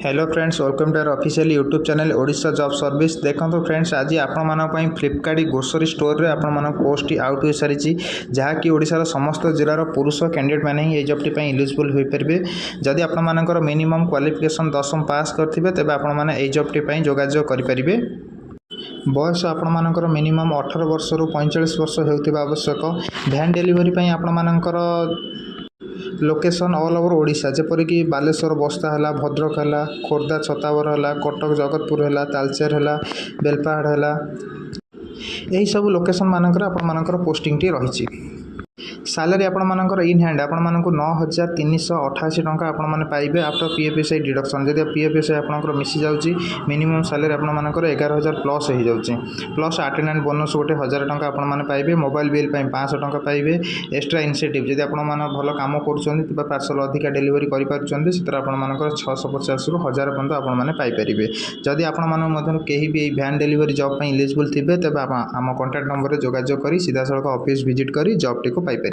Hello friends, welcome to our official YouTube channel Odisha job service. देखो friends, आज आपण Flipkart grocery store रे आपण पोस्ट आउट हो सारी जहाँकि ओडिशार समस्त जिलार पुरुष कैंडिडेट मैंने ही जॉब टी एलिजिबल हो पारे। जदि आपंकर मिनिमम क्वालिफिकेशन 10वीं पास करते तेज आपने जॉब टी जोगाजोग करेंगे। बयस आपर मिनिमम 18 वर्ष रु 45 वर्ष होता आवश्यक। भैन डेलीवरी आपणकर लोकेशन ऑल ओवर ओडिशा जेपरिक बालेश्वर बस्ता है, भद्रक है, खोर्धा छतावर है, कटक जगतपुर है, तालचेर है, बेलपाहाड़ है, यही सब लोकेशन मानकर आपर पोस्टिंग टी रही। सालारी आपर इन हैंड आपको 9,388 टंका आपने पाइबे आफ्टर पीएफएसआई डिडक्शन। जब पीएफएसआई आपंकर मिसी जाऊँगी मिनिमम सालारी आपंकर 11,000 प्लस हो जाऊँगी। प्लस अटेंडेंस बोनस गोटे 1,000 टंका आपने पाइबे। मोबाइल बिल 500 टंका पाइबे। एक्स्ट्रा इनसेटिव जब आप भल कम कर पार्सल अधिका डेलीवरी कर आपंकर 650 रु 1000 पर्यटन आपने पाइपर। जदि आपण कहीं भी भैन डेलीवरी जॉब एलिजिबल थे तेज आम कॉन्टैक्ट नंबर में जोगाजोग कर सीधा सड़क ऑफिस विजिट कर जॉब टी पाइपर।